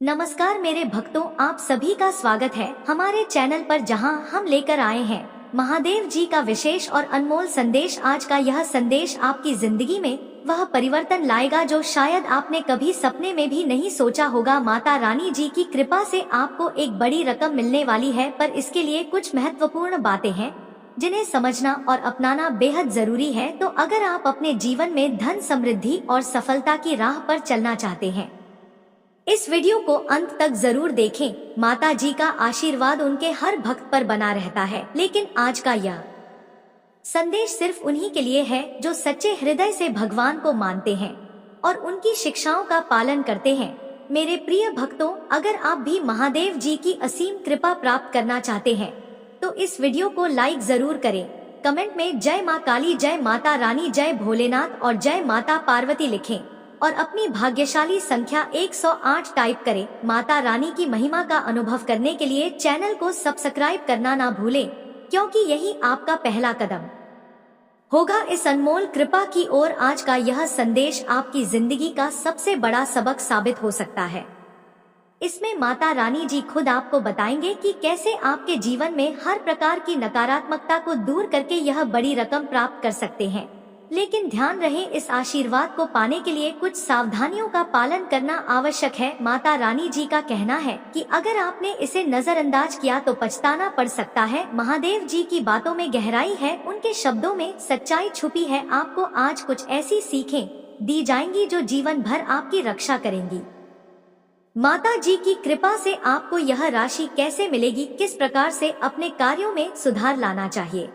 नमस्कार मेरे भक्तों, आप सभी का स्वागत है हमारे चैनल पर, जहां हम लेकर आए हैं महादेव जी का विशेष और अनमोल संदेश। आज का यह संदेश आपकी जिंदगी में वह परिवर्तन लाएगा जो शायद आपने कभी सपने में भी नहीं सोचा होगा। माता रानी जी की कृपा से आपको एक बड़ी रकम मिलने वाली है, पर इसके लिए कुछ महत्वपूर्ण बातें हैं जिन्हें समझना और अपनाना बेहद जरूरी है। तो अगर आप अपने जीवन में धन, समृद्धि और सफलता की राह पर चलना चाहते हैं, इस वीडियो को अंत तक जरूर देखें। माता जी का आशीर्वाद उनके हर भक्त पर बना रहता है, लेकिन आज का यह संदेश सिर्फ उन्हीं के लिए है जो सच्चे हृदय से भगवान को मानते हैं और उनकी शिक्षाओं का पालन करते हैं। मेरे प्रिय भक्तों, अगर आप भी महादेव जी की असीम कृपा प्राप्त करना चाहते हैं तो इस वीडियो को लाइक जरूर करें। कमेंट में जय माँ काली, जय माता रानी, जय भोलेनाथ और जय माता पार्वती लिखें और अपनी भाग्यशाली संख्या 108 टाइप करें। माता रानी की महिमा का अनुभव करने के लिए चैनल को सब्सक्राइब करना ना भूलें, क्योंकि यही आपका पहला कदम होगा इस अनमोल कृपा की ओर। आज का यह संदेश आपकी जिंदगी का सबसे बड़ा सबक साबित हो सकता है। इसमें माता रानी जी खुद आपको बताएंगे कि कैसे आपके जीवन में हर प्रकार की नकारात्मकता को दूर करके यह बड़ी रकम प्राप्त कर सकते हैं। लेकिन ध्यान रहे, इस आशीर्वाद को पाने के लिए कुछ सावधानियों का पालन करना आवश्यक है। माता रानी जी का कहना है कि अगर आपने इसे नजरअंदाज किया तो पछताना पड़ सकता है। महादेव जी की बातों में गहराई है, उनके शब्दों में सच्चाई छुपी है। आपको आज कुछ ऐसी सीखें दी जाएंगी जो जीवन भर आपकी रक्षा करेंगी। माता जी की कृपा से आपको यह राशि कैसे मिलेगी, किस प्रकार से अपने कार्यों में सुधार लाना चाहिए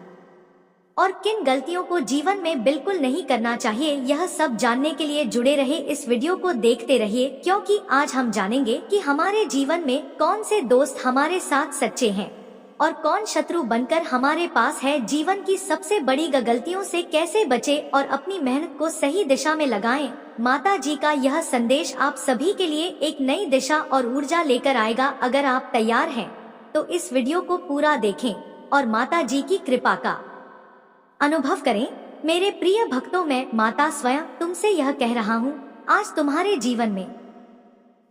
और किन गलतियों को जीवन में बिल्कुल नहीं करना चाहिए, यह सब जानने के लिए जुड़े रहे। इस वीडियो को देखते रहिए, क्योंकि आज हम जानेंगे कि हमारे जीवन में कौन से दोस्त हमारे साथ सच्चे हैं और कौन शत्रु बनकर हमारे पास है। जीवन की सबसे बड़ी गलतियों से कैसे बचे और अपनी मेहनत को सही दिशा में लगाएं। माता जी का यह संदेश आप सभी के लिए एक नई दिशा और ऊर्जा लेकर आएगा। अगर आप तैयार हैं तो इस वीडियो को पूरा देखें और माता जी की कृपा का अनुभव करें। मेरे प्रिय भक्तों, मैं माता स्वयं तुमसे यह कह रहा हूँ, आज तुम्हारे जीवन में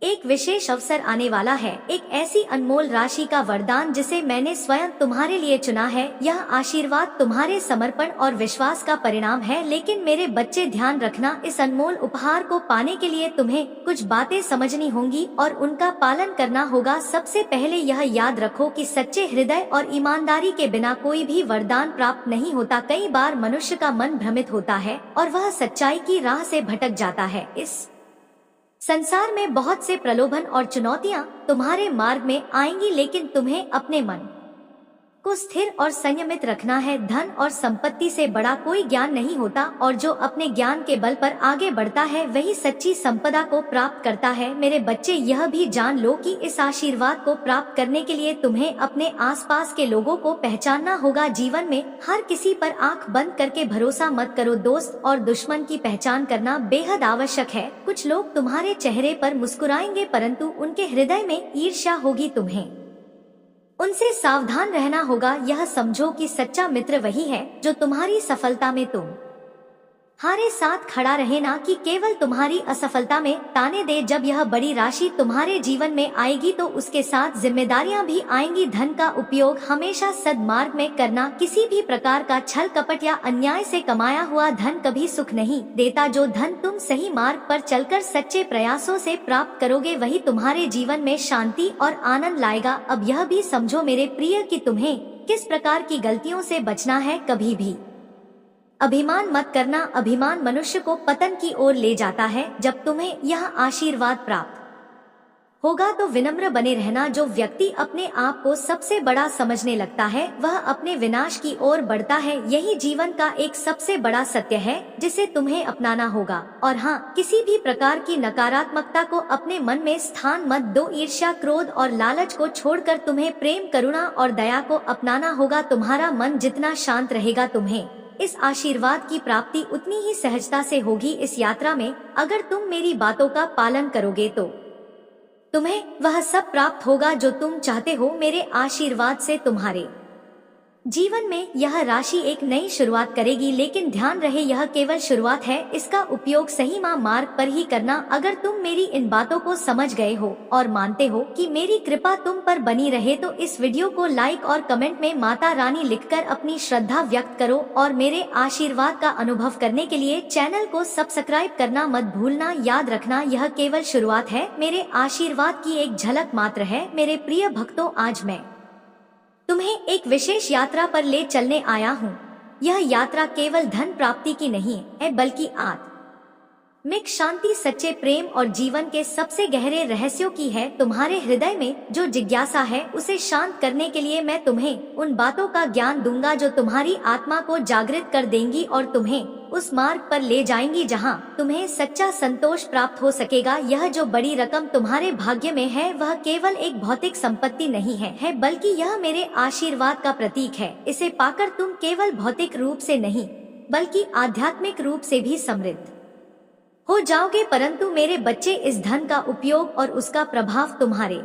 एक विशेष अवसर आने वाला है, एक ऐसी अनमोल राशि का वरदान जिसे मैंने स्वयं तुम्हारे लिए चुना है। यह आशीर्वाद तुम्हारे समर्पण और विश्वास का परिणाम है। लेकिन मेरे बच्चे, ध्यान रखना, इस अनमोल उपहार को पाने के लिए तुम्हें कुछ बातें समझनी होंगी और उनका पालन करना होगा। सबसे पहले यह याद रखो कि सच्चे हृदय और ईमानदारी के बिना कोई भी वरदान प्राप्त नहीं होता। कई बार मनुष्य का मन भ्रमित होता है और वह सच्चाई की राह से भटक जाता है। इस संसार में बहुत से प्रलोभन और चुनौतियां तुम्हारे मार्ग में आएंगी, लेकिन तुम्हें अपने मन को स्थिर और संयमित रखना है। धन और संपत्ति से बड़ा कोई ज्ञान नहीं होता और जो अपने ज्ञान के बल पर आगे बढ़ता है वही सच्ची संपदा को प्राप्त करता है। मेरे बच्चे, यह भी जान लो कि इस आशीर्वाद को प्राप्त करने के लिए तुम्हें अपने आसपास के लोगों को पहचानना होगा। जीवन में हर किसी पर आंख बंद करके भरोसा मत करो। दोस्त और दुश्मन की पहचान करना बेहद आवश्यक है। कुछ लोग तुम्हारे चेहरे पर मुस्कुराएंगे, परंतु उनके हृदय में ईर्ष्या होगी। तुम्हें उनसे सावधान रहना होगा। यह समझो कि सच्चा मित्र वही है जो तुम्हारी सफलता में तुम्हारे साथ खड़ा रहे, ना कि केवल तुम्हारी असफलता में ताने दे। जब यह बड़ी राशि तुम्हारे जीवन में आएगी तो उसके साथ जिम्मेदारियां भी आएंगी। धन का उपयोग हमेशा सद्मार्ग में करना। किसी भी प्रकार का छल कपट या अन्याय से कमाया हुआ धन कभी सुख नहीं देता। जो धन तुम सही मार्ग पर चलकर सच्चे प्रयासों से प्राप्त करोगे वही तुम्हारे जीवन में शांति और आनंद लाएगा। अब यह भी समझो मेरे प्रिय कि तुम्हें किस प्रकार की गलतियों से बचना है। कभी भी अभिमान मत करना। अभिमान मनुष्य को पतन की ओर ले जाता है। जब तुम्हें यह आशीर्वाद प्राप्त होगा तो विनम्र बने रहना। जो व्यक्ति अपने आप को सबसे बड़ा समझने लगता है वह अपने विनाश की ओर बढ़ता है। यही जीवन का एक सबसे बड़ा सत्य है जिसे तुम्हें अपनाना होगा। और हाँ, किसी भी प्रकार की नकारात्मकता को अपने मन में स्थान मत दो। ईर्ष्या, क्रोध और लालच को छोड़कर तुम्हें प्रेम, करुणा और दया को अपनाना होगा। तुम्हारा मन जितना शांत रहेगा, तुम्हें इस आशीर्वाद की प्राप्ति उतनी ही सहजता से होगी। इस यात्रा में अगर तुम मेरी बातों का पालन करोगे तो तुम्हें वह सब प्राप्त होगा जो तुम चाहते हो। मेरे आशीर्वाद से तुम्हारे जीवन में यह राशि एक नई शुरुआत करेगी, लेकिन ध्यान रहे यह केवल शुरुआत है। इसका उपयोग सही मार्ग पर ही करना। अगर तुम मेरी इन बातों को समझ गए हो और मानते हो कि मेरी कृपा तुम पर बनी रहे, तो इस वीडियो को लाइक और कमेंट में माता रानी लिखकर अपनी श्रद्धा व्यक्त करो और मेरे आशीर्वाद का अनुभव करने के लिए चैनल को सब्सक्राइब करना मत भूलना। याद रखना, यह केवल शुरुआत है, मेरे आशीर्वाद की एक झलक मात्र है। मेरे प्रिय भक्तों, आज मैं तुम्हें एक विशेष यात्रा पर ले चलने आया हूँ। यह यात्रा केवल धन प्राप्ति की नहीं है, बल्कि आत्मिक शांति, सच्चे प्रेम और जीवन के सबसे गहरे रहस्यों की है। तुम्हारे हृदय में जो जिज्ञासा है उसे शांत करने के लिए मैं तुम्हें उन बातों का ज्ञान दूंगा जो तुम्हारी आत्मा को जागृत कर देंगी और तुम्हें उस मार्ग पर ले जाएंगी जहां तुम्हें सच्चा संतोष प्राप्त हो सकेगा। यह जो बड़ी रकम तुम्हारे भाग्य में है वह केवल एक भौतिक संपत्ति नहीं है, बल्कि यह मेरे आशीर्वाद का प्रतीक है। इसे पाकर तुम केवल भौतिक रूप से नहीं बल्कि आध्यात्मिक रूप से भी समृद्ध हो जाओगे। परंतु मेरे बच्चे, इस धन का उपयोग और उसका प्रभाव तुम्हारे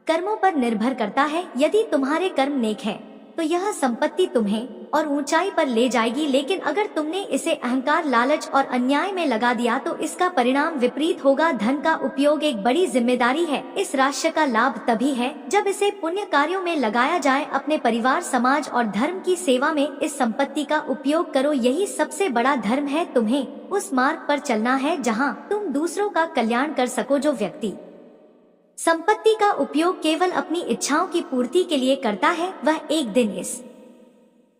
कर्मों पर निर्भर करता है। यदि तुम्हारे कर्म नेक है तो यह संपत्ति तुम्हें और ऊंचाई पर ले जाएगी, लेकिन अगर तुमने इसे अहंकार, लालच और अन्याय में लगा दिया तो इसका परिणाम विपरीत होगा। धन का उपयोग एक बड़ी जिम्मेदारी है। इस राशि का लाभ तभी है जब इसे पुण्य कार्यों में लगाया जाए। अपने परिवार, समाज और धर्म की सेवा में इस संपत्ति का उपयोग करो। यही सबसे बड़ा धर्म है। तुम्हें उस मार्ग पर चलना है जहाँ तुम दूसरों का कल्याण कर सको। जो व्यक्ति संपत्ति का उपयोग केवल अपनी इच्छाओं की पूर्ति के लिए करता है, वह एक दिन इस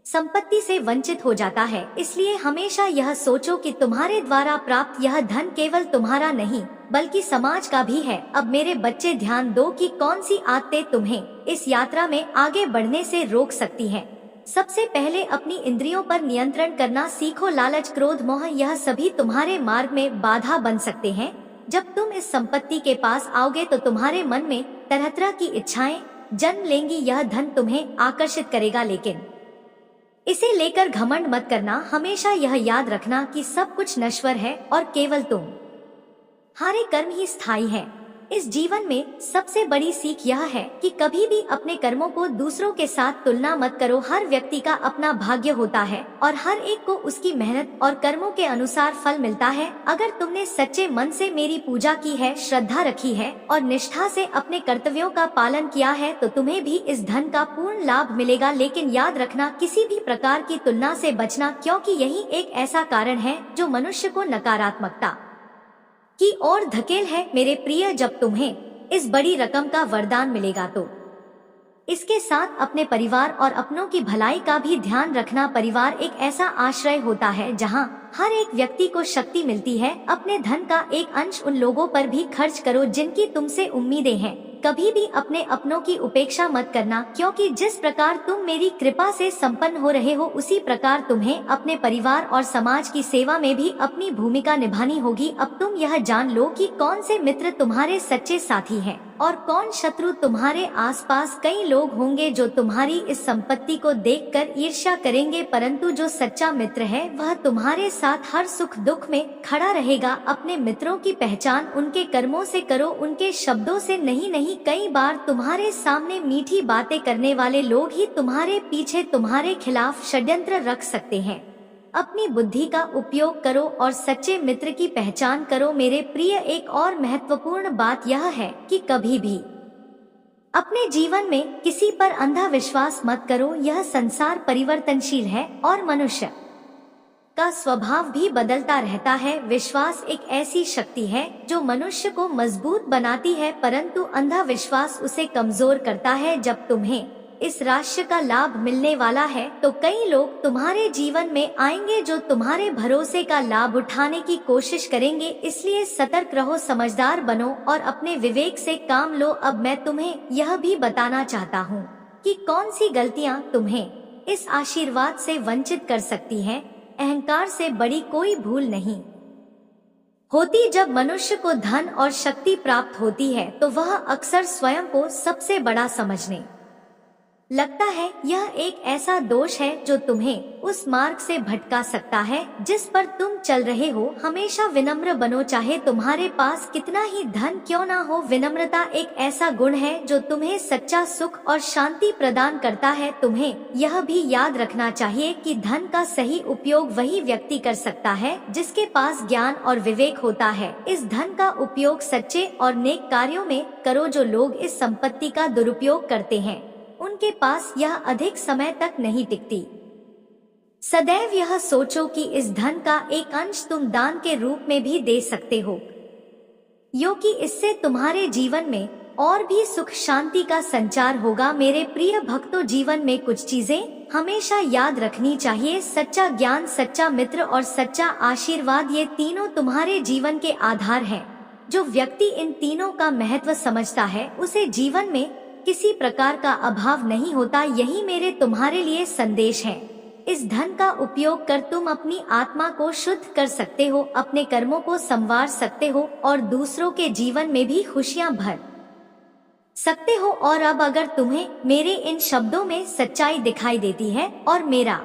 संपत्ति से वंचित हो जाता है। इसलिए हमेशा यह सोचो कि तुम्हारे द्वारा प्राप्त यह धन केवल तुम्हारा नहीं बल्कि समाज का भी है। अब मेरे बच्चे, ध्यान दो कि कौन सी आदतें तुम्हें इस यात्रा में आगे बढ़ने से रोक सकती हैं। सबसे पहले अपनी इंद्रियों पर नियंत्रण करना सीखो। लालच, क्रोध, मोह, यह सभी तुम्हारे मार्ग में बाधा बन सकते हैं। जब तुम इस संपत्ति के पास आओगे तो तुम्हारे मन में तरह तरह की इच्छाएं जन्म लेंगी। यह धन तुम्हें आकर्षित करेगा, लेकिन इसे लेकर घमंड मत करना। हमेशा यह याद रखना कि सब कुछ नश्वर है और केवल तुम्हारे कर्म ही स्थायी है। इस जीवन में सबसे बड़ी सीख यह है कि कभी भी अपने कर्मों को दूसरों के साथ तुलना मत करो। हर व्यक्ति का अपना भाग्य होता है और हर एक को उसकी मेहनत और कर्मों के अनुसार फल मिलता है। अगर तुमने सच्चे मन से मेरी पूजा की है, श्रद्धा रखी है और निष्ठा से अपने कर्तव्यों का पालन किया है तो तुम्हें भी इस धन का पूर्ण लाभ मिलेगा। लेकिन याद रखना, किसी भी प्रकार की तुलना से बचना, क्योंकि यही एक ऐसा कारण है जो मनुष्य को नकारात्मकता की ओर धकेल है। मेरे प्रिय, जब तुम्हें इस बड़ी रकम का वरदान मिलेगा तो इसके साथ अपने परिवार और अपनों की भलाई का भी ध्यान रखना। परिवार एक ऐसा आश्रय होता है जहां हर एक व्यक्ति को शक्ति मिलती है। अपने धन का एक अंश उन लोगों पर भी खर्च करो जिनकी तुमसे उम्मीदें हैं। कभी भी अपने अपनों की उपेक्षा मत करना, क्योंकि जिस प्रकार तुम मेरी कृपा से संपन्न हो रहे हो उसी प्रकार तुम्हें अपने परिवार और समाज की सेवा में भी अपनी भूमिका निभानी होगी। अब तुम यह जान लो कि कौन से मित्र तुम्हारे सच्चे साथी हैं और कौन शत्रु। तुम्हारे आसपास कई लोग होंगे जो तुम्हारी इस संपत्ति को देखकर ईर्ष्या करेंगे, परंतु जो सच्चा मित्र है वह तुम्हारे साथ हर सुख दुख में खड़ा रहेगा। अपने मित्रों की पहचान उनके कर्मों से करो, उनके शब्दों से नहीं। कई बार तुम्हारे सामने मीठी बातें करने वाले लोग ही तुम्हारे पीछे तुम्हारे खिलाफ षड्यंत्र रख सकते हैं। अपनी बुद्धि का उपयोग करो और सच्चे मित्र की पहचान करो। मेरे प्रिय, एक और महत्वपूर्ण बात यह है कि कभी भी अपने जीवन में किसी पर अंधा विश्वास मत करो। यह संसार परिवर्तनशील है और मनुष्य का स्वभाव भी बदलता रहता है। विश्वास एक ऐसी शक्ति है जो मनुष्य को मजबूत बनाती है, परंतु अंधा विश्वास उसे कमजोर करता है। जब तुम्हें इस राशि का लाभ मिलने वाला है तो कई लोग तुम्हारे जीवन में आएंगे जो तुम्हारे भरोसे का लाभ उठाने की कोशिश करेंगे। इसलिए सतर्क रहो, समझदार बनो और अपने विवेक से काम लो। अब मैं तुम्हें यह भी बताना चाहता हूँ कि कौन सी गलतियाँ तुम्हें इस आशीर्वाद से वंचित कर सकती हैं। अहंकार से बड़ी कोई भूल नहीं होती। जब मनुष्य को धन और शक्ति प्राप्त होती है तो वह अक्सर स्वयं को सबसे बड़ा समझने लगता है यह एक ऐसा दोष है जो तुम्हें उस मार्ग से भटका सकता है जिस पर तुम चल रहे हो। हमेशा विनम्र बनो, चाहे तुम्हारे पास कितना ही धन क्यों ना हो। विनम्रता एक ऐसा गुण है जो तुम्हें सच्चा सुख और शांति प्रदान करता है। तुम्हें यह भी याद रखना चाहिए कि धन का सही उपयोग वही व्यक्ति कर सकता है जिसके पास ज्ञान और विवेक होता है। इस धन का उपयोग सच्चे और नेक कार्यों में करो। जो लोग इस संपत्ति का दुरुपयोग करते हैं उनके पास यह अधिक समय तक नहीं टिकती। सदैव यह सोचो कि इस धन का एक अंश तुम दान के रूप में भी दे सकते हो, क्योंकि इससे तुम्हारे जीवन में और भी सुख शांति का संचार होगा। मेरे प्रिय भक्तों, जीवन में कुछ चीजें हमेशा याद रखनी चाहिए। सच्चा ज्ञान, सच्चा मित्र और सच्चा आशीर्वाद, ये तीनों तुम्हारे जीवन के आधार हैं। जो व्यक्ति इन तीनों का महत्व समझता है उसे जीवन में किसी प्रकार का अभाव नहीं होता। यही मेरे तुम्हारे लिए संदेश है। इस धन का उपयोग कर तुम अपनी आत्मा को शुद्ध कर सकते हो, अपने कर्मों को संवार सकते हो और दूसरों के जीवन में भी खुशियां भर सकते हो। और अब अगर तुम्हें मेरे इन शब्दों में सच्चाई दिखाई देती है और मेरा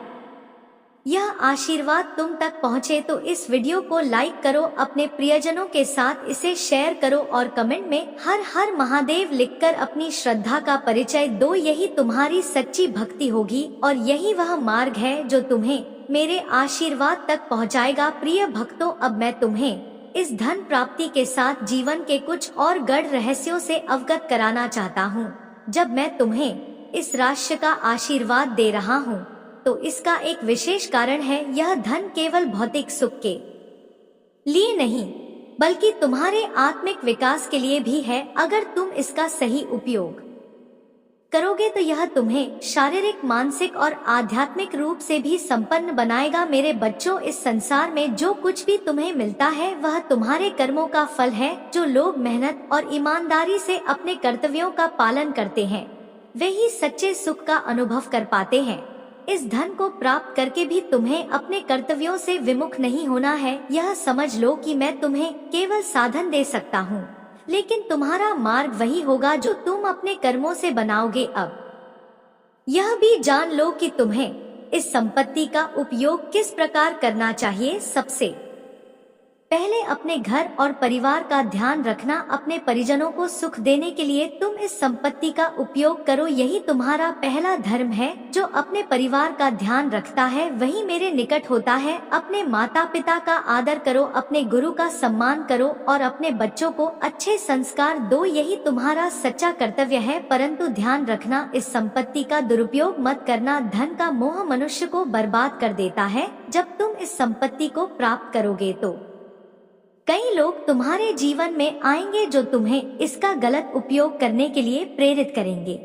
यह आशीर्वाद तुम तक पहुँचे तो इस वीडियो को लाइक करो, अपने प्रियजनों के साथ इसे शेयर करो और कमेंट में हर हर महादेव लिखकर अपनी श्रद्धा का परिचय दो। यही तुम्हारी सच्ची भक्ति होगी और यही वह मार्ग है जो तुम्हें मेरे आशीर्वाद तक पहुँचाएगा। प्रिय भक्तों, अब मैं तुम्हें इस धन प्राप्ति के साथ जीवन के कुछ और गढ़ रहस्यों से अवगत कराना चाहता हूँ। जब मैं तुम्हें इस राशि का आशीर्वाद दे रहा हूँ तो इसका एक विशेष कारण है। यह धन केवल भौतिक सुख के लिए नहीं बल्कि तुम्हारे आत्मिक विकास के लिए भी है। अगर तुम इसका सही उपयोग करोगे तो यह तुम्हें शारीरिक, मानसिक और आध्यात्मिक रूप से भी संपन्न बनाएगा। मेरे बच्चों, इस संसार में जो कुछ भी तुम्हें मिलता है वह तुम्हारे कर्मों का फल है। जो लोग मेहनत और ईमानदारी से अपने कर्तव्यों का पालन करते हैं वे ही सच्चे सुख का अनुभव कर पाते हैं। इस धन को प्राप्त करके भी तुम्हें अपने कर्तव्यों से विमुख नहीं होना है। यह समझ लो कि मैं तुम्हें केवल साधन दे सकता हूँ, लेकिन तुम्हारा मार्ग वही होगा जो तुम अपने कर्मों से बनाओगे। अब यह भी जान लो कि तुम्हें इस संपत्ति का उपयोग किस प्रकार करना चाहिए। सबसे पहले अपने घर और परिवार का ध्यान रखना। अपने परिजनों को सुख देने के लिए तुम इस संपत्ति का उपयोग करो। यही तुम्हारा पहला धर्म है। जो अपने परिवार का ध्यान रखता है वही मेरे निकट होता है। अपने माता पिता का आदर करो, अपने गुरु का सम्मान करो और अपने बच्चों को अच्छे संस्कार दो। यही तुम्हारा सच्चा कर्तव्य है। परंतु ध्यान रखना, इस संपत्ति का दुरुपयोग मत करना। धन का मोह मनुष्य को बर्बाद कर देता है। जब तुम इस संपत्ति को प्राप्त करोगे तो कई लोग तुम्हारे जीवन में आएंगे जो तुम्हें इसका गलत उपयोग करने के लिए प्रेरित करेंगे,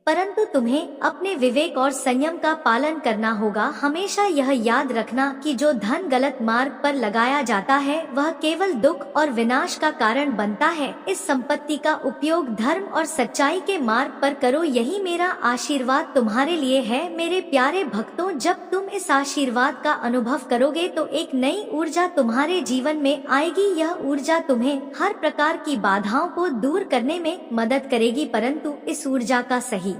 परंतु तुम्हें अपने विवेक और संयम का पालन करना होगा। हमेशा यह याद रखना कि जो धन गलत मार्ग पर लगाया जाता है वह केवल दुख और विनाश का कारण बनता है। इस संपत्ति का उपयोग धर्म और सच्चाई के मार्ग पर करो। यही मेरा आशीर्वाद तुम्हारे लिए है। मेरे प्यारे भक्तों, जब तुम इस आशीर्वाद का अनुभव करोगे तो एक नई ऊर्जा तुम्हारे जीवन में आएगी। यह ऊर्जा तुम्हें हर प्रकार की बाधाओं को दूर करने में मदद करेगी, परंतु इस ऊर्जा का सही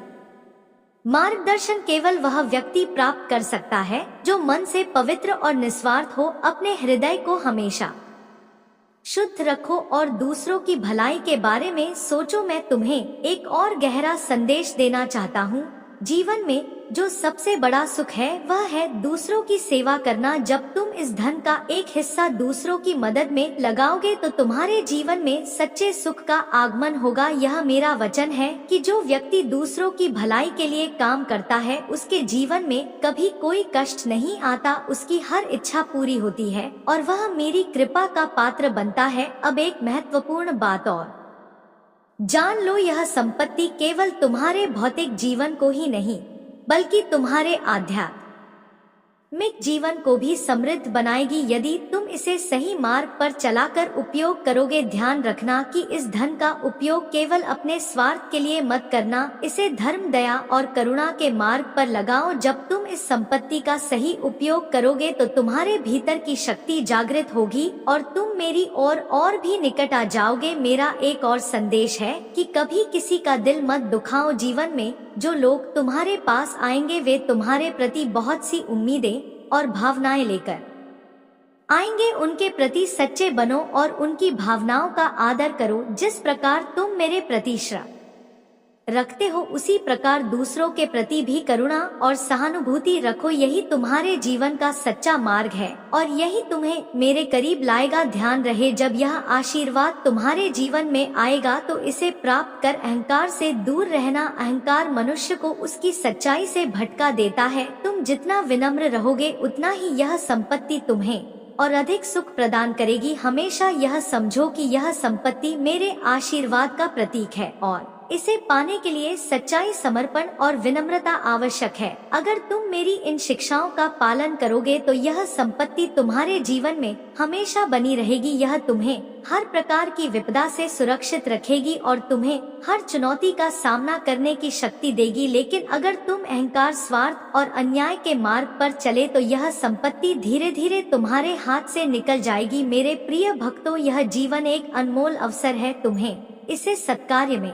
मार्गदर्शन केवल वह व्यक्ति प्राप्त कर सकता है जो मन से पवित्र और निस्वार्थ हो। अपने हृदय को हमेशा शुद्ध रखो और दूसरों की भलाई के बारे में सोचो। मैं तुम्हें एक और गहरा संदेश देना चाहता हूँ। जीवन में जो सबसे बड़ा सुख है वह है दूसरों की सेवा करना। जब तुम इस धन का एक हिस्सा दूसरों की मदद में लगाओगे तो तुम्हारे जीवन में सच्चे सुख का आगमन होगा। यह मेरा वचन है कि जो व्यक्ति दूसरों की भलाई के लिए काम करता है उसके जीवन में कभी कोई कष्ट नहीं आता, उसकी हर इच्छा पूरी होती है और वह मेरी कृपा का पात्र बनता है। अब एक महत्वपूर्ण बात और जान लो, यह संपत्ति केवल तुम्हारे भौतिक जीवन को ही नहीं बल्कि तुम्हारे आध्यात्मिक जीवन को भी समृद्ध बनाएगी यदि तुम इसे सही मार्ग पर चलाकर उपयोग करोगे। ध्यान रखना कि इस धन का उपयोग केवल अपने स्वार्थ के लिए मत करना, इसे धर्म, दया और करुणा के मार्ग पर लगाओ। जब तुम इस संपत्ति का सही उपयोग करोगे तो तुम्हारे भीतर की शक्ति जागृत होगी और तुम मेरी ओर और भी निकट आ जाओगे। मेरा एक और संदेश है कि कभी किसी का दिल मत दुखाओ। जीवन में जो लोग तुम्हारे पास आएंगे वे तुम्हारे प्रति बहुत सी उम्मीदें और भावनाएं लेकर आएंगे। उनके प्रति सच्चे बनो और उनकी भावनाओं का आदर करो। जिस प्रकार तुम मेरे प्रति श्रद्धा रखते हो उसी प्रकार दूसरों के प्रति भी करुणा और सहानुभूति रखो। यही तुम्हारे जीवन का सच्चा मार्ग है और यही तुम्हें मेरे करीब लाएगा। ध्यान रहे, जब यह आशीर्वाद तुम्हारे जीवन में आएगा तो इसे प्राप्त कर अहंकार से दूर रहना। अहंकार मनुष्य को उसकी सच्चाई से भटका देता है। तुम जितना विनम्र रहोगे उतना ही यह संपत्ति तुम्हें और अधिक सुख प्रदान करेगी। हमेशा यह समझो कि यह संपत्ति मेरे आशीर्वाद का प्रतीक है और इसे पाने के लिए सच्चाई, समर्पण और विनम्रता आवश्यक है। अगर तुम मेरी इन शिक्षाओं का पालन करोगे तो यह संपत्ति तुम्हारे जीवन में हमेशा बनी रहेगी। यह तुम्हें हर प्रकार की विपदा से सुरक्षित रखेगी और तुम्हें हर चुनौती का सामना करने की शक्ति देगी। लेकिन अगर तुम अहंकार, स्वार्थ और अन्याय के मार्ग पर चले तो यह संपत्ति धीरे धीरे तुम्हारे हाथ से निकल जाएगी। मेरे प्रिय भक्तों, यह जीवन एक अनमोल अवसर है, तुम्हें इसे सत्कार्य में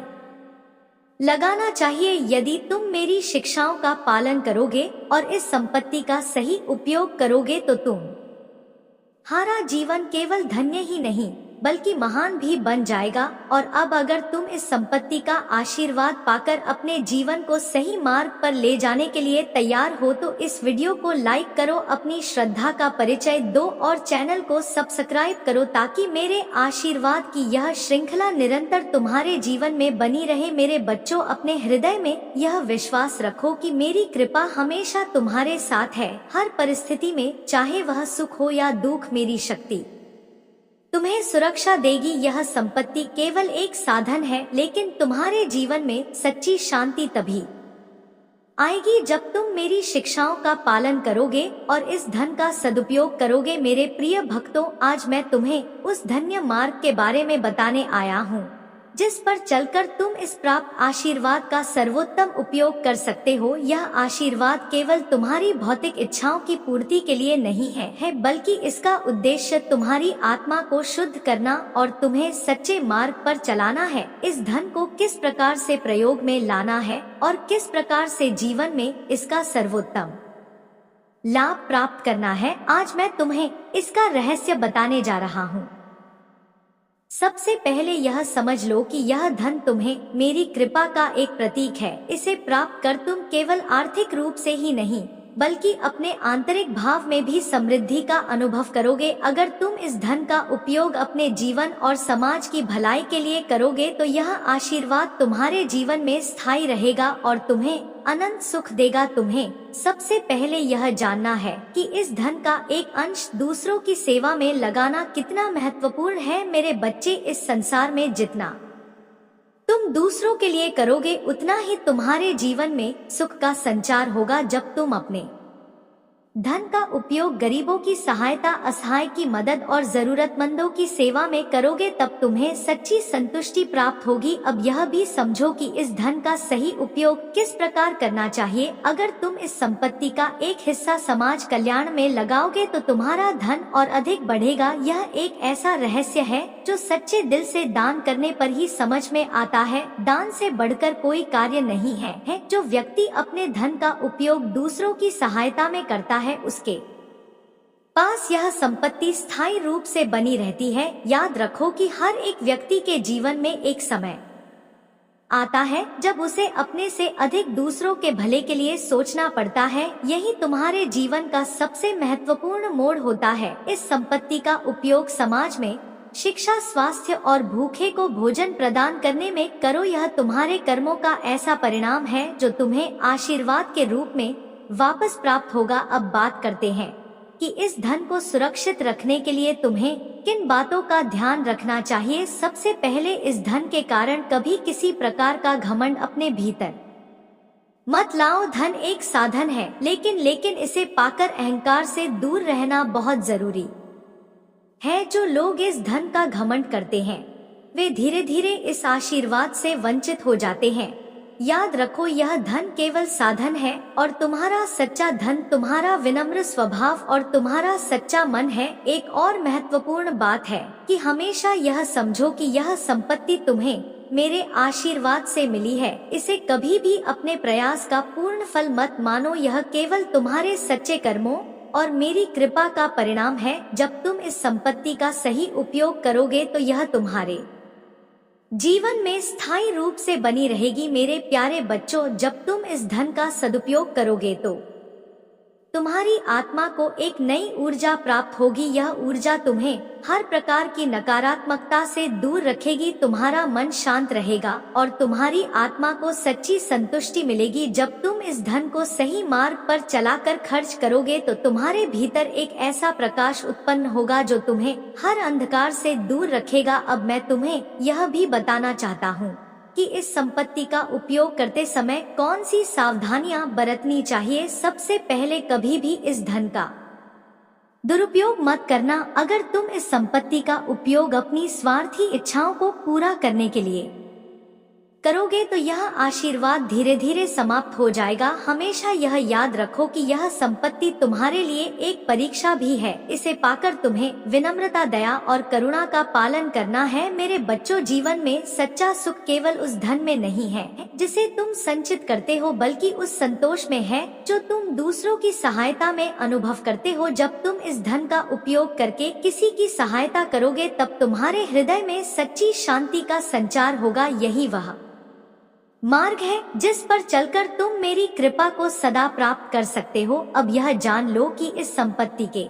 लगाना चाहिए। यदि तुम मेरी शिक्षाओं का पालन करोगे और इस संपत्ति का सही उपयोग करोगे तो तुम्हारा जीवन केवल धन्य ही नहीं बल्कि महान भी बन जाएगा। और अब अगर तुम इस संपत्ति का आशीर्वाद पाकर अपने जीवन को सही मार्ग पर ले जाने के लिए तैयार हो तो इस वीडियो को लाइक करो, अपनी श्रद्धा का परिचय दो और चैनल को सब्सक्राइब करो ताकि मेरे आशीर्वाद की यह श्रृंखला निरंतर तुम्हारे जीवन में बनी रहे। मेरे बच्चों, अपने हृदय में यह विश्वास रखो कि मेरी कृपा हमेशा तुम्हारे साथ है। हर परिस्थिति में, चाहे वह सुख हो या दुख, मेरी शक्ति तुम्हें सुरक्षा देगी। यह संपत्ति केवल एक साधन है, लेकिन तुम्हारे जीवन में सच्ची शांति तभी आएगी जब तुम मेरी शिक्षाओं का पालन करोगे और इस धन का सदुपयोग करोगे। मेरे प्रिय भक्तों, आज मैं तुम्हें उस धन्य मार्ग के बारे में बताने आया हूँ जिस पर चलकर तुम इस प्राप्त आशीर्वाद का सर्वोत्तम उपयोग कर सकते हो। यह आशीर्वाद केवल तुम्हारी भौतिक इच्छाओं की पूर्ति के लिए नहीं है बल्कि इसका उद्देश्य तुम्हारी आत्मा को शुद्ध करना और तुम्हें सच्चे मार्ग पर चलाना है। इस धन को किस प्रकार से प्रयोग में लाना है और किस प्रकार से जीवन में इसका सर्वोत्तम लाभ प्राप्त करना है, आज मैं तुम्हें इसका रहस्य बताने जा रहा हूँ। सबसे पहले यह समझ लो कि यह धन तुम्हें मेरी कृपा का एक प्रतीक है। इसे प्राप्त कर तुम केवल आर्थिक रूप से ही नहीं बल्कि अपने आंतरिक भाव में भी समृद्धि का अनुभव करोगे। अगर तुम इस धन का उपयोग अपने जीवन और समाज की भलाई के लिए करोगे तो यह आशीर्वाद तुम्हारे जीवन में स्थायी रहेगा और तुम्हें अनंत सुख देगा। तुम्हें सबसे पहले यह जानना है कि इस धन का एक अंश दूसरों की सेवा में लगाना कितना महत्वपूर्ण है। मेरे बच्चे, इस संसार में जितना तुम दूसरों के लिए करोगे उतना ही तुम्हारे जीवन में सुख का संचार होगा। जब तुम अपने धन का उपयोग गरीबों की सहायता, असहाय की मदद और जरूरतमंदों की सेवा में करोगे तब तुम्हें सच्ची संतुष्टि प्राप्त होगी। अब यह भी समझो कि इस धन का सही उपयोग किस प्रकार करना चाहिए। अगर तुम इस संपत्ति का एक हिस्सा समाज कल्याण में लगाओगे तो तुम्हारा धन और अधिक बढ़ेगा। यह एक ऐसा रहस्य है जो सच्चे दिल से दान करने पर ही समझ में आता है। दान से बढ़कर कोई कार्य नहीं है। जो व्यक्ति अपने धन का उपयोग दूसरों की सहायता में करता है उसके पास यह संपत्ति स्थायी रूप से बनी रहती है। याद रखो कि हर एक व्यक्ति के जीवन में एक समय आता है जब उसे अपने से अधिक दूसरों के भले के लिए सोचना पड़ता है। यही तुम्हारे जीवन का सबसे महत्वपूर्ण मोड़ होता है। इस संपत्ति का उपयोग समाज में शिक्षा, स्वास्थ्य और भूखे को भोजन प्रदान करने में करो। यह तुम्हारे कर्मों का ऐसा परिणाम है जो तुम्हें आशीर्वाद के रूप में वापस प्राप्त होगा। अब बात करते हैं कि इस धन को सुरक्षित रखने के लिए तुम्हें किन बातों का ध्यान रखना चाहिए। सबसे पहले, इस धन के कारण कभी किसी प्रकार का घमंड अपने भीतर मत लाओ। धन एक साधन है, लेकिन इसे पाकर अहंकार से दूर रहना बहुत जरूरी है। जो लोग इस धन का घमंड करते हैं वे धीरे धीरे इस आशीर्वाद से वंचित हो जाते हैं। याद रखो, यह धन केवल साधन है और तुम्हारा सच्चा धन तुम्हारा विनम्र स्वभाव और तुम्हारा सच्चा मन है। एक और महत्वपूर्ण बात है कि हमेशा यह समझो कि यह संपत्ति तुम्हें मेरे आशीर्वाद से मिली है। इसे कभी भी अपने प्रयास का पूर्ण फल मत मानो, यह केवल तुम्हारे सच्चे कर्मों और मेरी कृपा का परिणाम है। जब तुम इस संपत्ति का सही उपयोग करोगे तो यह तुम्हारे जीवन में स्थायी रूप से बनी रहेगी। मेरे प्यारे बच्चों, जब तुम इस धन का सदुपयोग करोगे तो तुम्हारी आत्मा को एक नई ऊर्जा प्राप्त होगी। यह ऊर्जा तुम्हें हर प्रकार की नकारात्मकता से दूर रखेगी, तुम्हारा मन शांत रहेगा और तुम्हारी आत्मा को सच्ची संतुष्टि मिलेगी। जब तुम इस धन को सही मार्ग पर चलाकर खर्च करोगे तो तुम्हारे भीतर एक ऐसा प्रकाश उत्पन्न होगा जो तुम्हें हर अंधकार से दूर रखेगा। अब मैं तुम्हें यह भी बताना चाहता हूँ कि इस संपत्ति का उपयोग करते समय कौन सी सावधानियां बरतनी चाहिए। सबसे पहले, कभी भी इस धन का दुरुपयोग मत करना। अगर तुम इस संपत्ति का उपयोग अपनी स्वार्थी इच्छाओं को पूरा करने के लिए करोगे तो यह आशीर्वाद धीरे धीरे समाप्त हो जाएगा। हमेशा यह याद रखो कि यह संपत्ति तुम्हारे लिए एक परीक्षा भी है। इसे पाकर तुम्हें विनम्रता, दया और करुणा का पालन करना है। मेरे बच्चों, जीवन में सच्चा सुख केवल उस धन में नहीं है जिसे तुम संचित करते हो, बल्कि उस संतोष में है जो तुम दूसरों की सहायता में अनुभव करते हो। जब तुम इस धन का उपयोग करके किसी की सहायता करोगे तब तुम्हारे हृदय में सच्ची शांति का संचार होगा। यही वह मार्ग है जिस पर चलकर तुम मेरी कृपा को सदा प्राप्त कर सकते हो। अब यह जान लो कि इस संपत्ति के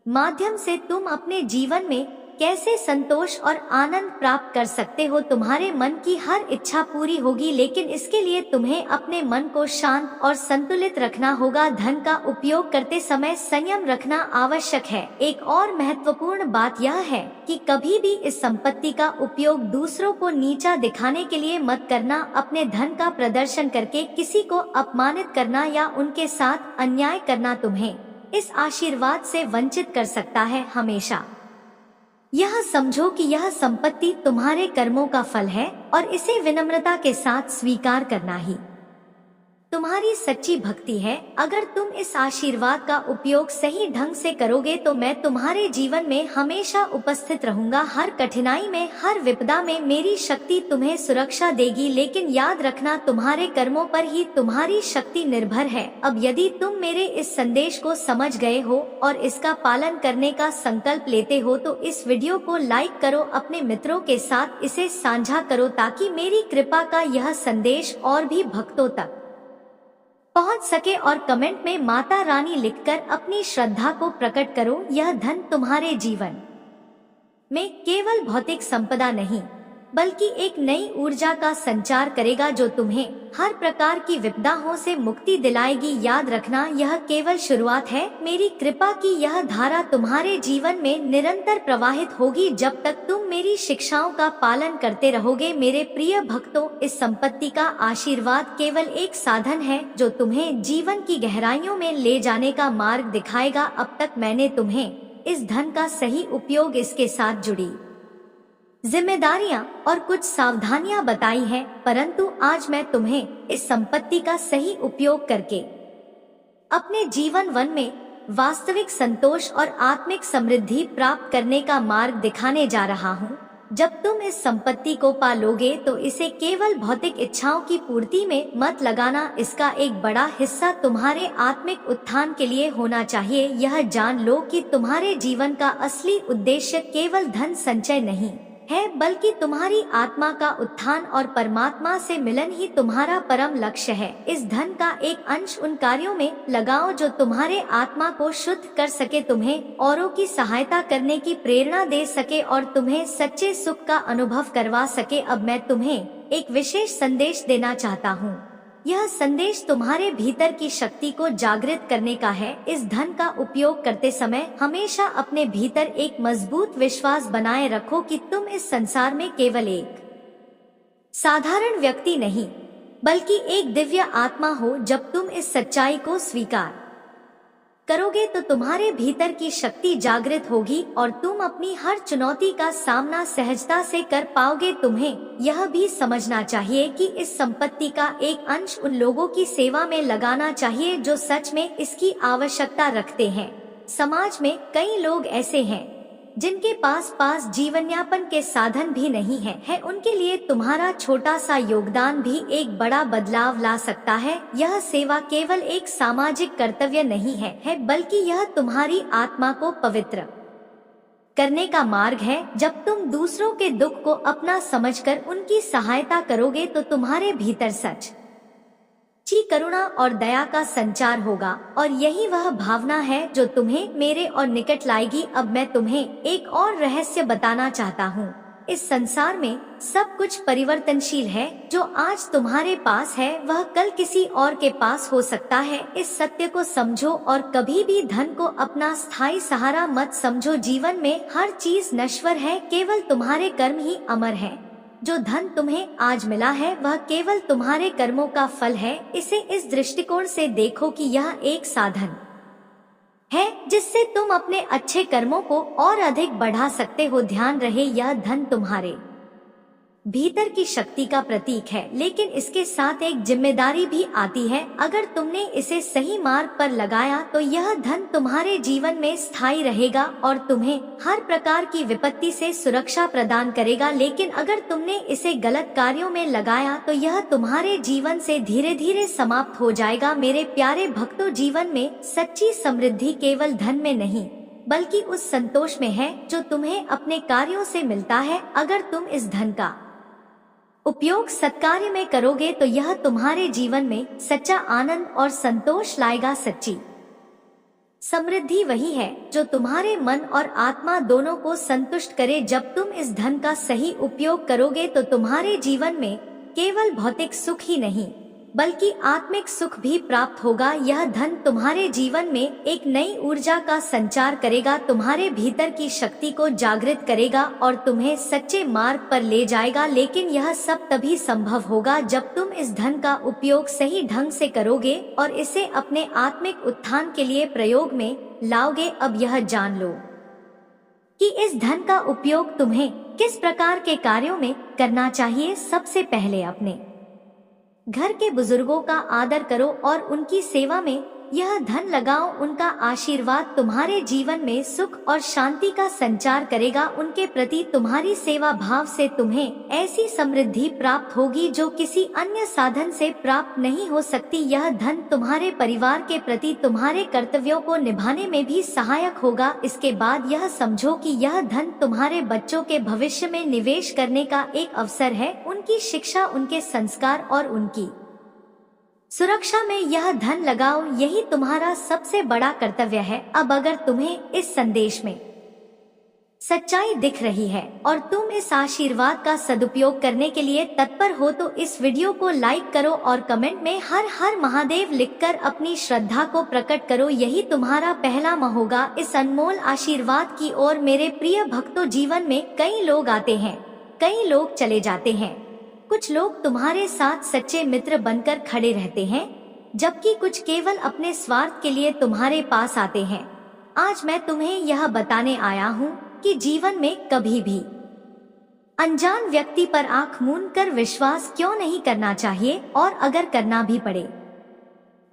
माध्यम से तुम अपने जीवन में कैसे संतोष और आनंद प्राप्त कर सकते हो। तुम्हारे मन की हर इच्छा पूरी होगी, लेकिन इसके लिए तुम्हें अपने मन को शांत और संतुलित रखना होगा। धन का उपयोग करते समय संयम रखना आवश्यक है। एक और महत्वपूर्ण बात यह है कि कभी भी इस संपत्ति का उपयोग दूसरों को नीचा दिखाने के लिए मत करना। अपने धन का प्रदर्शन करके किसी को अपमानित करना या उनके साथ अन्याय करना तुम्हें इस आशीर्वाद से वंचित कर सकता है। हमेशा यह समझो कि यह संपत्ति तुम्हारे कर्मों का फल है और इसे विनम्रता के साथ स्वीकार करना ही तुम्हारी सच्ची भक्ति है। अगर तुम इस आशीर्वाद का उपयोग सही ढंग से करोगे तो मैं तुम्हारे जीवन में हमेशा उपस्थित रहूंगा। हर कठिनाई में, हर विपदा में मेरी शक्ति तुम्हें सुरक्षा देगी। लेकिन याद रखना, तुम्हारे कर्मों पर ही तुम्हारी शक्ति निर्भर है। अब यदि तुम मेरे इस संदेश को समझ गए हो और इसका पालन करने का संकल्प लेते हो तो इस वीडियो को लाइक करो, अपने मित्रों के साथ इसे साझा करो ताकि मेरी कृपा का यह संदेश और भी भक्तों तक पहुंच सके। और कमेंट में माता रानी लिखकर अपनी श्रद्धा को प्रकट करो। यह धन तुम्हारे जीवन में केवल भौतिक संपदा नहीं बल्कि एक नई ऊर्जा का संचार करेगा जो तुम्हें हर प्रकार की विपदाओं से मुक्ति दिलाएगी। याद रखना, यह केवल शुरुआत है। मेरी कृपा की यह धारा तुम्हारे जीवन में निरंतर प्रवाहित होगी जब तक तुम मेरी शिक्षाओं का पालन करते रहोगे। मेरे प्रिय भक्तों, इस संपत्ति का आशीर्वाद केवल एक साधन है जो तुम्हें जीवन की गहराइयों में ले जाने का मार्ग दिखाएगा। अब तक मैंने तुम्हें इस धन का सही उपयोग, इसके साथ जुड़ी जिम्मेदारियां और कुछ सावधानियां बताई हैं, परंतु आज मैं तुम्हें इस संपत्ति का सही उपयोग करके अपने जीवन वन में वास्तविक संतोष और आत्मिक समृद्धि प्राप्त करने का मार्ग दिखाने जा रहा हूं। जब तुम इस संपत्ति को पालोगे तो इसे केवल भौतिक इच्छाओं की पूर्ति में मत लगाना। इसका एक बड़ा हिस्सा तुम्हारे आत्मिक उत्थान के लिए होना चाहिए। यह जान लो कि तुम्हारे जीवन का असली उद्देश्य केवल धन संचय नहीं है बल्कि तुम्हारी आत्मा का उत्थान और परमात्मा से मिलन ही तुम्हारा परम लक्ष्य है। इस धन का एक अंश उन कार्यों में लगाओ जो तुम्हारे आत्मा को शुद्ध कर सके, तुम्हें औरों की सहायता करने की प्रेरणा दे सके और तुम्हें सच्चे सुख का अनुभव करवा सके। अब मैं तुम्हें एक विशेष संदेश देना चाहता हूँ। यह संदेश तुम्हारे भीतर की शक्ति को जागृत करने का है। इस धन का उपयोग करते समय हमेशा अपने भीतर एक मजबूत विश्वास बनाए रखो कि तुम इस संसार में केवल एक साधारण व्यक्ति नहीं बल्कि एक दिव्य आत्मा हो। जब तुम इस सच्चाई को स्वीकार करोगे तो तुम्हारे भीतर की शक्ति जागृत होगी और तुम अपनी हर चुनौती का सामना सहजता से कर पाओगे। तुम्हें यह भी समझना चाहिए कि इस संपत्ति का एक अंश उन लोगों की सेवा में लगाना चाहिए जो सच में इसकी आवश्यकता रखते हैं। समाज में कई लोग ऐसे हैं जिनके पास जीवन यापन के साधन भी नहीं है उनके लिए तुम्हारा छोटा सा योगदान भी एक बड़ा बदलाव ला सकता है। यह सेवा केवल एक सामाजिक कर्तव्य नहीं है बल्कि यह तुम्हारी आत्मा को पवित्र करने का मार्ग है। जब तुम दूसरों के दुख को अपना समझकर उनकी सहायता करोगे तो तुम्हारे भीतर सच की करुणा और दया का संचार होगा और यही वह भावना है जो तुम्हें मेरे और निकट लाएगी। अब मैं तुम्हें एक और रहस्य बताना चाहता हूँ। इस संसार में सब कुछ परिवर्तनशील है। जो आज तुम्हारे पास है वह कल किसी और के पास हो सकता है। इस सत्य को समझो और कभी भी धन को अपना स्थायी सहारा मत समझो। जीवन में हर चीज नश्वर है, केवल तुम्हारे कर्म ही अमर है। जो धन तुम्हें आज मिला है वह केवल तुम्हारे कर्मों का फल है। इसे इस दृष्टिकोण से देखो कि यह एक साधन है जिससे तुम अपने अच्छे कर्मों को और अधिक बढ़ा सकते हो। ध्यान रहे, यह धन तुम्हारे भीतर की शक्ति का प्रतीक है, लेकिन इसके साथ एक जिम्मेदारी भी आती है। अगर तुमने इसे सही मार्ग पर लगाया तो यह धन तुम्हारे जीवन में स्थायी रहेगा और तुम्हें हर प्रकार की विपत्ति से सुरक्षा प्रदान करेगा। लेकिन अगर तुमने इसे गलत कार्यों में लगाया तो यह तुम्हारे जीवन से धीरे धीरे समाप्त हो जाएगा। मेरे प्यारे भक्तों, जीवन में सच्ची समृद्धि केवल धन में नहीं बल्कि उस संतोष में है जो तुम्हें अपने कार्यों से मिलता है। अगर तुम इस धन का उपयोग सत्कार्य में करोगे तो यह तुम्हारे जीवन में सच्चा आनंद और संतोष लाएगा। सच्ची समृद्धि वही है जो तुम्हारे मन और आत्मा दोनों को संतुष्ट करे। जब तुम इस धन का सही उपयोग करोगे तो तुम्हारे जीवन में केवल भौतिक सुख ही नहीं बल्कि आत्मिक सुख भी प्राप्त होगा। यह धन तुम्हारे जीवन में एक नई ऊर्जा का संचार करेगा, तुम्हारे भीतर की शक्ति को जागृत करेगा और तुम्हें सच्चे मार्ग पर ले जाएगा। लेकिन यह सब तभी संभव होगा जब तुम इस धन का उपयोग सही ढंग से करोगे और इसे अपने आत्मिक उत्थान के लिए प्रयोग में लाओगे। अब यह जान लो कि इस धन का उपयोग तुम्हें किस प्रकार के कार्यों में करना चाहिए। सबसे पहले अपने घर के बुजुर्गों का आदर करो और उनकी सेवा में यह धन लगाओ। उनका आशीर्वाद तुम्हारे जीवन में सुख और शांति का संचार करेगा। उनके प्रति तुम्हारी सेवा भाव से तुम्हें ऐसी समृद्धि प्राप्त होगी जो किसी अन्य साधन से प्राप्त नहीं हो सकती। यह धन तुम्हारे परिवार के प्रति तुम्हारे कर्तव्यों को निभाने में भी सहायक होगा। इसके बाद यह समझो कि यह धन तुम्हारे बच्चों के भविष्य में निवेश करने का एक अवसर है। उनकी शिक्षा, उनके संस्कार और उनकी सुरक्षा में यह धन लगाओ, यही तुम्हारा सबसे बड़ा कर्तव्य है। अब अगर तुम्हें इस संदेश में सच्चाई दिख रही है और तुम इस आशीर्वाद का सदुपयोग करने के लिए तत्पर हो तो इस वीडियो को लाइक करो और कमेंट में हर हर महादेव लिखकर अपनी श्रद्धा को प्रकट करो। यही तुम्हारा पहला होगा इस अनमोल आशीर्वाद की ओर। मेरे प्रिय भक्तों, जीवन में कई लोग आते हैं, कई लोग चले जाते हैं। कुछ लोग तुम्हारे साथ सच्चे मित्र बनकर खड़े रहते हैं, जबकि कुछ केवल अपने स्वार्थ के लिए तुम्हारे पास आते हैं। आज मैं तुम्हें यह बताने आया हूँ कि जीवन में कभी भी अनजान व्यक्ति पर आंख मूंद कर विश्वास क्यों नहीं करना चाहिए, और अगर करना भी पड़े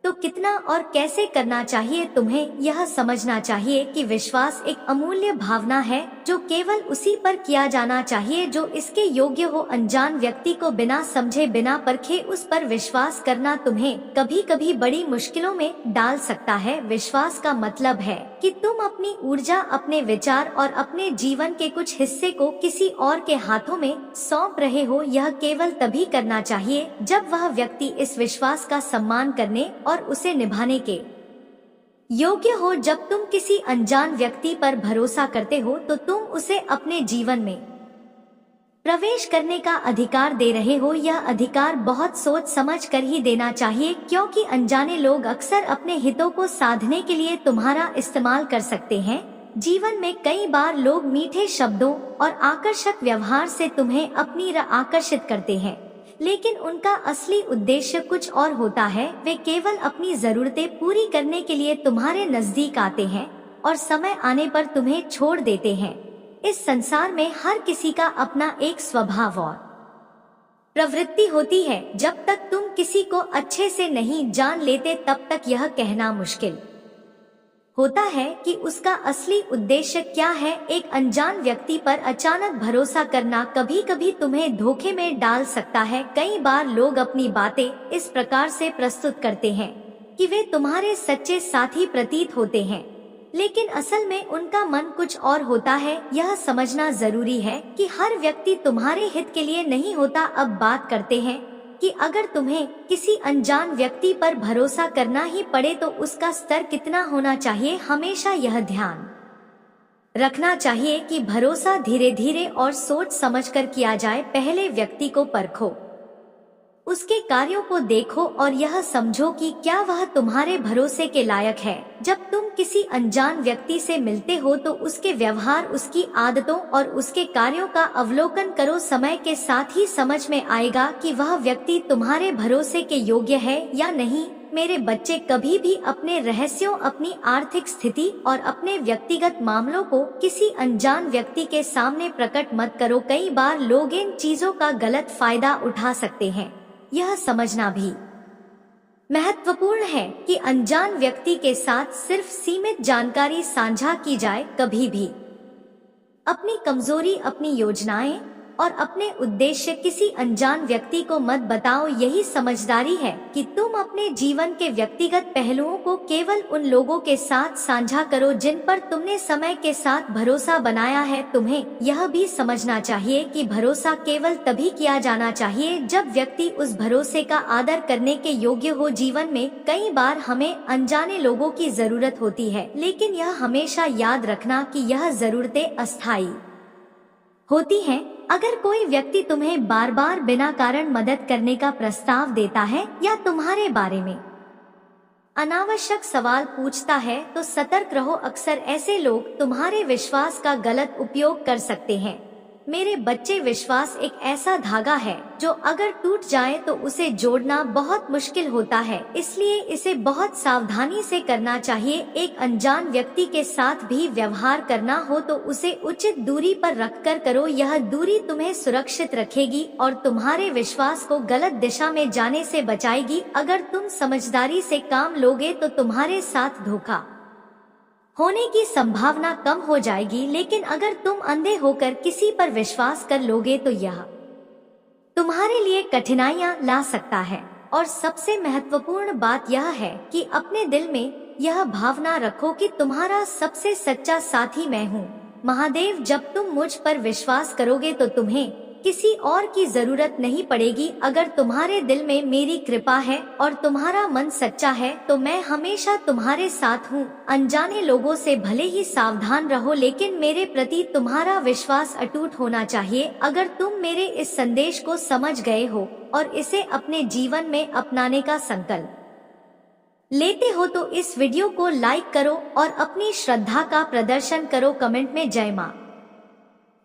तो कितना और कैसे करना चाहिए। तुम्हें यह समझना चाहिए कि विश्वास एक अमूल्य भावना है जो केवल उसी पर किया जाना चाहिए जो इसके योग्य हो। अनजान व्यक्ति को बिना समझे, बिना परखे उस पर विश्वास करना तुम्हें कभी कभी बड़ी मुश्किलों में डाल सकता है। विश्वास का मतलब है कि तुम अपनी ऊर्जा, अपने विचार और अपने जीवन के कुछ हिस्से को किसी और के हाथों में सौंप रहे हो। यह केवल तभी करना चाहिए जब वह व्यक्ति इस विश्वास का सम्मान करने और उसे निभाने के योग्य हो। जब तुम किसी अनजान व्यक्ति पर भरोसा करते हो तो तुम उसे अपने जीवन में प्रवेश करने का अधिकार दे रहे हो। यह अधिकार बहुत सोच समझ कर ही देना चाहिए, क्योंकि अनजाने लोग अक्सर अपने हितों को साधने के लिए तुम्हारा इस्तेमाल कर सकते हैं। जीवन में कई बार लोग मीठे शब्दों और आकर्षक व्यवहार से तुम्हें अपनी ओर आकर्षित करते हैं, लेकिन उनका असली उद्देश्य कुछ और होता है। वे केवल अपनी जरूरतें पूरी करने के लिए तुम्हारे नजदीक आते हैं और समय आने पर तुम्हें छोड़ देते हैं। इस संसार में हर किसी का अपना एक स्वभाव और प्रवृत्ति होती है। जब तक तुम किसी को अच्छे से नहीं जान लेते तब तक यह कहना मुश्किल होता है कि उसका असली उद्देश्य क्या है। एक अनजान व्यक्ति पर अचानक भरोसा करना कभी कभी तुम्हें धोखे में डाल सकता है। कई बार लोग अपनी बातें इस प्रकार से प्रस्तुत करते हैं कि वे तुम्हारे सच्चे साथी प्रतीत होते हैं, लेकिन असल में उनका मन कुछ और होता है। यह समझना जरूरी है कि हर व्यक्ति तुम्हारे हित के लिए नहीं होता। अब बात करते हैं कि अगर तुम्हें किसी अनजान व्यक्ति पर भरोसा करना ही पड़े तो उसका स्तर कितना होना चाहिए। हमेशा यह ध्यान रखना चाहिए कि भरोसा धीरे धीरे और सोच समझकर किया जाए। पहले व्यक्ति को परखो, उसके कार्यों को देखो और यह समझो कि क्या वह तुम्हारे भरोसे के लायक है। जब तुम किसी अनजान व्यक्ति से मिलते हो तो उसके व्यवहार, उसकी आदतों और उसके कार्यों का अवलोकन करो। समय के साथ ही समझ में आएगा कि वह व्यक्ति तुम्हारे भरोसे के योग्य है या नहीं। मेरे बच्चे, कभी भी अपने रहस्यों, अपनी आर्थिक स्थिति और अपने व्यक्तिगत मामलों को किसी अनजान व्यक्ति के सामने प्रकट मत करो। कई बार लोग इन चीजों का गलत फायदा उठा सकते हैं। यह समझना भी महत्वपूर्ण है कि अनजान व्यक्ति के साथ सिर्फ सीमित जानकारी साझा की जाए। कभी भी अपनी कमजोरी, अपनी योजनाएं और अपने उद्देश्य किसी अनजान व्यक्ति को मत बताओ। यही समझदारी है कि तुम अपने जीवन के व्यक्तिगत पहलुओं को केवल उन लोगों के साथ साझा करो जिन पर तुमने समय के साथ भरोसा बनाया है। तुम्हें यह भी समझना चाहिए कि भरोसा केवल तभी किया जाना चाहिए जब व्यक्ति उस भरोसे का आदर करने के योग्य हो। जीवन में कई बार हमें अनजाने लोगों की जरूरत होती है, लेकिन यह हमेशा याद रखना कि यह जरूरतें अस्थायी होती हैं। अगर कोई व्यक्ति तुम्हें बार बार बिना कारण मदद करने का प्रस्ताव देता है या तुम्हारे बारे में अनावश्यक सवाल पूछता है तो सतर्क रहो। अक्सर ऐसे लोग तुम्हारे विश्वास का गलत उपयोग कर सकते हैं। मेरे बच्चे, विश्वास एक ऐसा धागा है जो अगर टूट जाए तो उसे जोड़ना बहुत मुश्किल होता है, इसलिए इसे बहुत सावधानी से करना चाहिए। एक अनजान व्यक्ति के साथ भी व्यवहार करना हो तो उसे उचित दूरी पर रखकर करो। यह दूरी तुम्हें सुरक्षित रखेगी और तुम्हारे विश्वास को गलत दिशा में जाने से बचाएगी। अगर तुम समझदारी से काम लोगे तो तुम्हारे साथ धोखा होने की संभावना कम हो जाएगी, लेकिन अगर तुम अंधे होकर किसी पर विश्वास कर लोगे तो यह तुम्हारे लिए कठिनाइयां ला सकता है। और सबसे महत्वपूर्ण बात यह है कि अपने दिल में यह भावना रखो कि तुम्हारा सबसे सच्चा साथी मैं हूँ। महादेव, जब तुम मुझ पर विश्वास करोगे तो तुम्हें किसी और की जरूरत नहीं पड़ेगी। अगर तुम्हारे दिल में मेरी कृपा है और तुम्हारा मन सच्चा है तो मैं हमेशा तुम्हारे साथ हूँ। अनजाने लोगों से भले ही सावधान रहो, लेकिन मेरे प्रति तुम्हारा विश्वास अटूट होना चाहिए। अगर तुम मेरे इस संदेश को समझ गए हो और इसे अपने जीवन में अपनाने का संकल्प लेते हो तो इस वीडियो को लाइक करो और अपनी श्रद्धा का प्रदर्शन करो। कमेंट में जय मां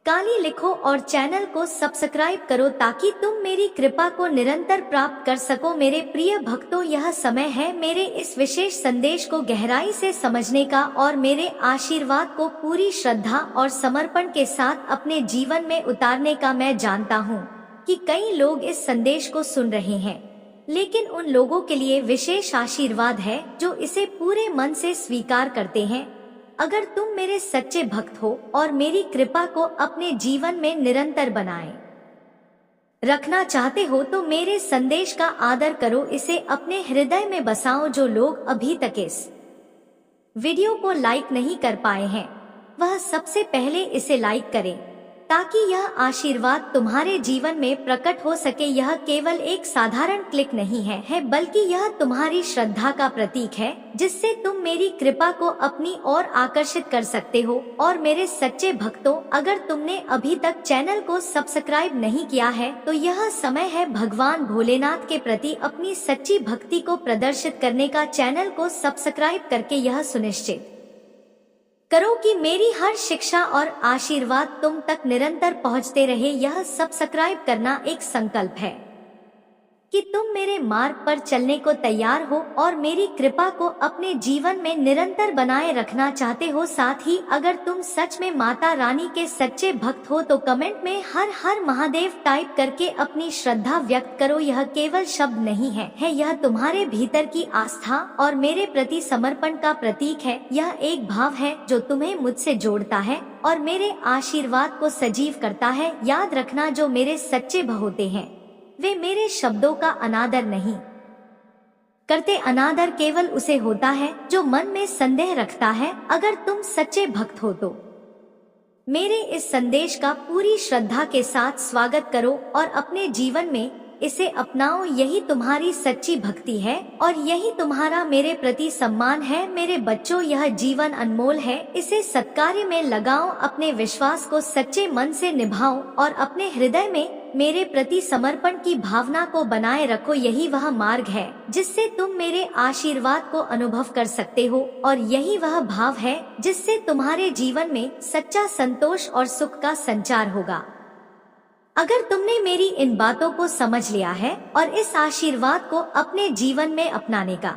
काली लिखो और चैनल को सब्सक्राइब करो ताकि तुम मेरी कृपा को निरंतर प्राप्त कर सको। मेरे प्रिय भक्तों, यह समय है मेरे इस विशेष संदेश को गहराई से समझने का और मेरे आशीर्वाद को पूरी श्रद्धा और समर्पण के साथ अपने जीवन में उतारने का। मैं जानता हूँ कि कई लोग इस संदेश को सुन रहे हैं, लेकिन उन लोगों के लिए विशेष आशीर्वाद है जो इसे पूरे मन से स्वीकार करते हैं। अगर तुम मेरे सच्चे भक्त हो और मेरी कृपा को अपने जीवन में निरंतर बनाए रखना चाहते हो तो मेरे संदेश का आदर करो, इसे अपने हृदय में बसाओ। जो लोग अभी तक इस वीडियो को लाइक नहीं कर पाए हैं वह सबसे पहले इसे लाइक करें ताकि यह आशीर्वाद तुम्हारे जीवन में प्रकट हो सके। यह केवल एक साधारण क्लिक नहीं है, बल्कि यह तुम्हारी श्रद्धा का प्रतीक है जिससे तुम मेरी कृपा को अपनी ओर आकर्षित कर सकते हो। और मेरे सच्चे भक्तों, अगर तुमने अभी तक चैनल को सब्सक्राइब नहीं किया है तो यह समय है भगवान भोलेनाथ के प्रति अपनी सच्ची भक्ति को प्रदर्शित करने का। चैनल को सब्सक्राइब करके यह सुनिश्चित करो कि मेरी हर शिक्षा और आशीर्वाद तुम तक निरंतर पहुंचते रहे। यह सब्सक्राइब करना एक संकल्प है कि तुम मेरे मार्ग पर चलने को तैयार हो और मेरी कृपा को अपने जीवन में निरंतर बनाए रखना चाहते हो। साथ ही अगर तुम सच में माता रानी के सच्चे भक्त हो तो कमेंट में हर हर महादेव टाइप करके अपनी श्रद्धा व्यक्त करो। यह केवल शब्द नहीं है यह तुम्हारे भीतर की आस्था और मेरे प्रति समर्पण का प्रतीक है। यह एक भाव है जो तुम्हें मुझसे जोड़ता है और मेरे आशीर्वाद को सजीव करता है। याद रखना, जो मेरे सच्चे भक्त होते हैं वे मेरे शब्दों का अनादर नहीं करते। अनादर केवल उसे होता है जो मन में संदेह रखता है। अगर तुम सच्चे भक्त हो तो मेरे इस संदेश का पूरी श्रद्धा के साथ स्वागत करो और अपने जीवन में इसे अपनाओ। यही तुम्हारी सच्ची भक्ति है और यही तुम्हारा मेरे प्रति सम्मान है। मेरे बच्चों, यह जीवन अनमोल है, इसे सत्कार्य में लगाओ। अपने विश्वास को सच्चे मन से निभाओ और अपने हृदय में मेरे प्रति समर्पण की भावना को बनाए रखो। यही वह मार्ग है जिससे तुम मेरे आशीर्वाद को अनुभव कर सकते हो और यही वह भाव है जिससे तुम्हारे जीवन में सच्चा संतोष और सुख का संचार होगा। अगर तुमने मेरी इन बातों को समझ लिया है और इस आशीर्वाद को अपने जीवन में अपनाने का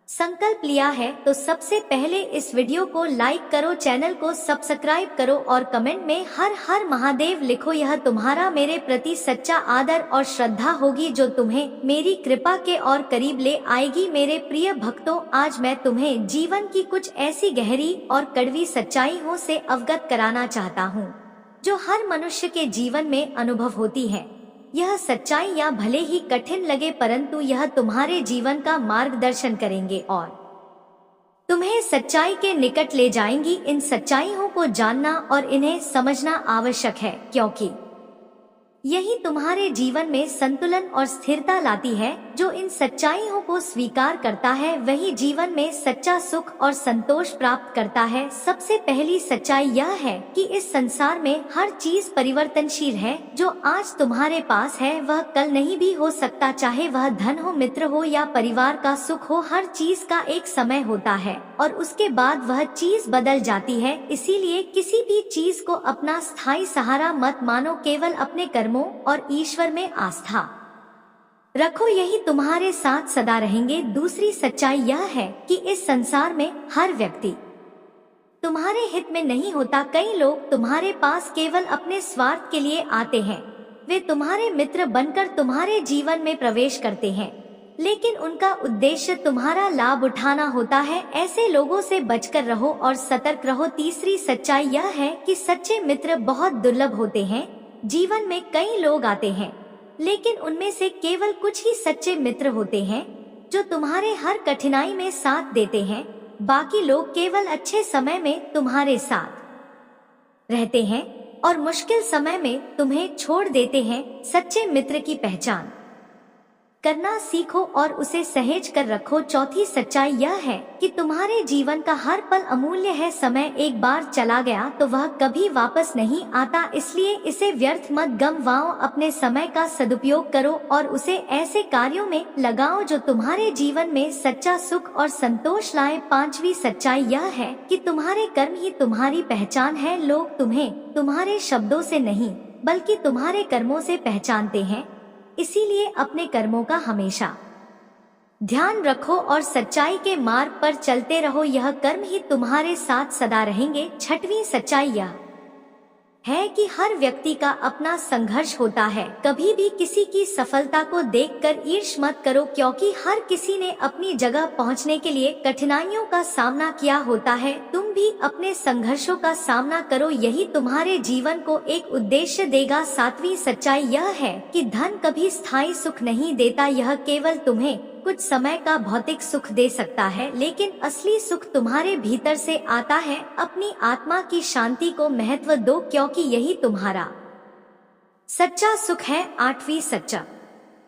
संकल्प लिया है तो सबसे पहले इस वीडियो को लाइक करो, चैनल को सब्सक्राइब करो और कमेंट में हर हर महादेव लिखो। यह तुम्हारा मेरे प्रति सच्चा आदर और श्रद्धा होगी जो तुम्हें मेरी कृपा के और करीब ले आएगी। मेरे प्रिय भक्तों, आज मैं तुम्हें जीवन की कुछ ऐसी गहरी और कड़वी सच्चाइयों से अवगत कराना चाहता हूँ जो हर मनुष्य के जीवन में अनुभव होती है। यह सच्चाइयाँ भले ही कठिन लगे परंतु यह तुम्हारे जीवन का मार्गदर्शन करेंगे और तुम्हें सच्चाई के निकट ले जाएंगी। इन सच्चाइयों को जानना और इन्हें समझना आवश्यक है क्योंकि यही तुम्हारे जीवन में संतुलन और स्थिरता लाती है। जो इन सच्चाइयों को स्वीकार करता है वही जीवन में सच्चा सुख और संतोष प्राप्त करता है। सबसे पहली सच्चाई यह है कि इस संसार में हर चीज परिवर्तनशील है। जो आज तुम्हारे पास है वह कल नहीं भी हो सकता, चाहे वह धन हो, मित्र हो या परिवार का सुख हो। हर चीज का एक समय होता है और उसके बाद वह चीज बदल जाती है। इसीलिए किसी भी चीज को अपना स्थायी सहारा मत मानो, केवल अपने कर्मों और ईश्वर में आस्था रखो, यही तुम्हारे साथ सदा रहेंगे। दूसरी सच्चाई यह है कि इस संसार में हर व्यक्ति तुम्हारे हित में नहीं होता। कई लोग तुम्हारे पास केवल अपने स्वार्थ के लिए आते हैं। वे तुम्हारे मित्र बनकर तुम्हारे जीवन में प्रवेश करते हैं लेकिन उनका उद्देश्य तुम्हारा लाभ उठाना होता है। ऐसे लोगों से बचकर रहो और सतर्क रहो। तीसरी सच्चाई यह है कि सच्चे मित्र बहुत दुर्लभ होते हैं। जीवन में कई लोग आते हैं लेकिन उनमें से केवल कुछ ही सच्चे मित्र होते हैं जो तुम्हारे हर कठिनाई में साथ देते हैं। बाकी लोग केवल अच्छे समय में तुम्हारे साथ रहते हैं और मुश्किल समय में तुम्हें छोड़ देते हैं। सच्चे मित्र की पहचान करना सीखो और उसे सहेज कर रखो। चौथी सच्चाई यह है कि तुम्हारे जीवन का हर पल अमूल्य है। समय एक बार चला गया तो वह कभी वापस नहीं आता, इसलिए इसे व्यर्थ मत गंवाओ। अपने समय का सदुपयोग करो और उसे ऐसे कार्यों में लगाओ जो तुम्हारे जीवन में सच्चा सुख और संतोष लाए। पांचवी सच्चाई यह है कि तुम्हारे कर्म ही तुम्हारी पहचान है। लोग तुम्हें तुम्हारे शब्दों से नहीं बल्कि तुम्हारे कर्मों से पहचानते हैं, इसीलिए अपने कर्मों का हमेशा ध्यान रखो और सच्चाई के मार्ग पर चलते रहो। यह कर्म ही तुम्हारे साथ सदा रहेंगे। छठवीं सच्चाई यह है कि हर व्यक्ति का अपना संघर्ष होता है। कभी भी किसी की सफलता को देखकर ईर्ष्या मत करो क्योंकि हर किसी ने अपनी जगह पहुंचने के लिए कठिनाइयों का सामना किया होता है। तुम भी अपने संघर्षों का सामना करो, यही तुम्हारे जीवन को एक उद्देश्य देगा। सातवीं सच्चाई यह है कि धन कभी स्थायी सुख नहीं देता, यह केवल तुम्हें कुछ समय का भौतिक सुख दे सकता है लेकिन असली सुख तुम्हारे भीतर से आता है। अपनी आत्मा की शांति को महत्व दो क्योंकि यही तुम्हारा सच्चा सुख है। आठवीं सच्चा